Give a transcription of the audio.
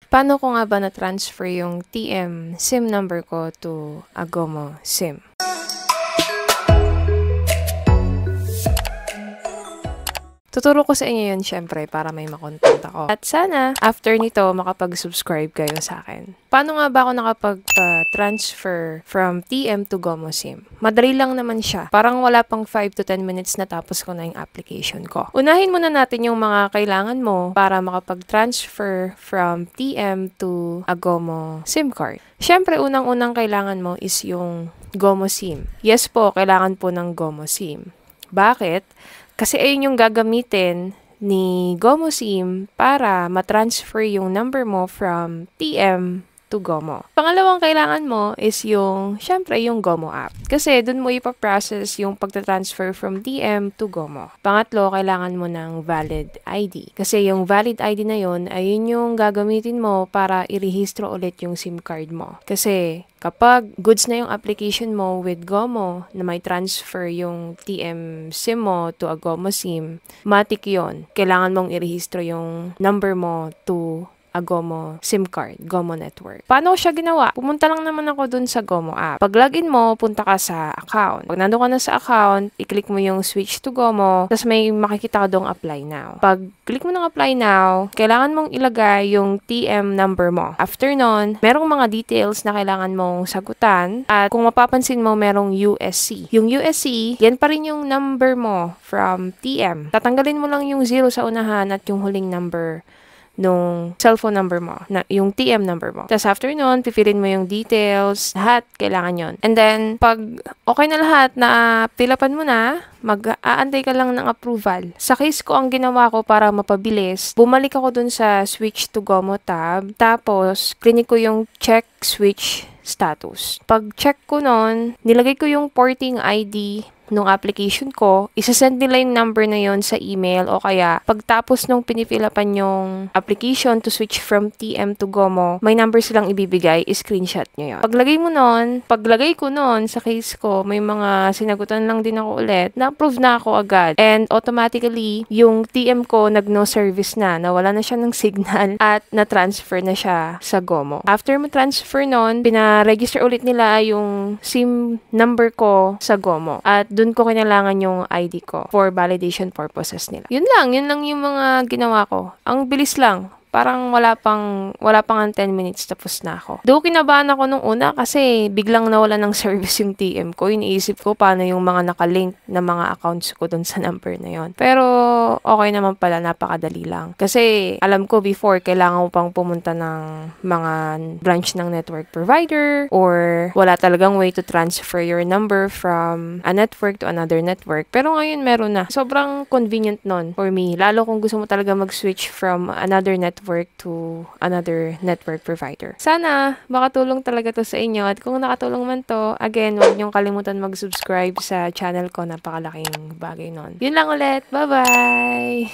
Paano ko nga ba na-transfer yung TM SIM number ko to Agomo SIM? Tuturo ko sa inyo yun syempre para may makontent ako. At sana, after nito, makapag-subscribe kayo sa akin. Paano nga ba ako nakapag-transfer from TM to Gomo SIM? Madali lang naman siya. Parang wala pang 5 to 10 minutes na tapos ko na yung application ko. Unahin muna natin yung mga kailangan mo para makapag-transfer from TM to Agomo SIM card. Syempre, unang-unang kailangan mo is yung Gomo SIM. Yes po, kailangan po ng Gomo SIM. Bakit? Kasi ayun yung gagamitin ni Gomo SIM para matransfer yung number mo from TM to Gomo. Pangalawang kailangan mo is yung, syempre, yung Gomo app. Kasi dun mo ipaprocess yung pagtatransfer from TM to Gomo. Pangatlo, kailangan mo ng valid ID. Kasi yung valid ID na yun, ayun yung gagamitin mo para irehistro ulit yung SIM card mo. Kasi kapag goods na yung application mo with Gomo na may transfer yung TM SIM mo to a Gomo SIM, matik yun. Kailangan mong irehistro yung number mo to Gomo SIM card, Gomo network. Paano ko siya ginawa? Pumunta lang naman ako dun sa Gomo app. Pag login mo, punta ka sa account. Pag nandun ka na sa account, i-click mo yung switch to Gomo, tapos may makikita ka dong apply now. Pag click mo ng apply now, kailangan mong ilagay yung TM number mo. After nun, merong mga details na kailangan mong sagutan at kung mapapansin mo, merong USC. Yung USC, yan pa rin yung number mo from TM. Tatanggalin mo lang yung 0 sa unahan at yung huling number nung cellphone number mo, yung TM number mo. Tapos after nun, pipilin mo yung details, lahat, kailangan yon. And then, pag okay na lahat, na pilapan mo na, mag-aantay ka lang ng approval. Sa case ko, ang ginawa ko para mapabilis, bumalik ako dun sa switch to Gomo tab, tapos, clinic ko yung check switch status. Pag check ko nun, nilagay ko yung porting ID nung application ko, isasend nila yung number na yon sa email o kaya pagtapos nung pinipilapan yung application to switch from TM to Gomo, may number silang ibibigay, screenshot nyo yun. Paglagay ko nun, sa case ko, may mga sinagutan lang din ako ulit, na-approve na ako agad. And automatically, yung TM ko nag-no service na, nawala na siya ng signal at na-transfer na siya sa Gomo. After mo-transfer nun, pina-register ulit nila yung SIM number ko sa Gomo. At dun ko kailangan yung ID ko for validation purposes nila. Yun lang yung mga ginawa ko. Ang bilis lang. Parang wala pang 10 minutes tapos na ako. Though kinabahan ako nung una kasi biglang nawala ng service yung TM ko. Iniisip ko paano yung mga nakalink na mga accounts ko dun sa number na yon. Pero okay naman pala, napakadali lang. Kasi alam ko before kailangan mo pang pumunta ng mga branch ng network provider or wala talagang way to transfer your number from a network to another network. Pero ngayon meron na. Sobrang convenient nun for me. Lalo kung gusto mo talaga mag-switch from another network to another network provider. Sana makatulong talaga to sa inyo at kung nakatulong man to, again, huwag niyong kalimutan mag-subscribe sa channel ko. Napakalaking bagay nun. Yun lang ulit. Bye-bye!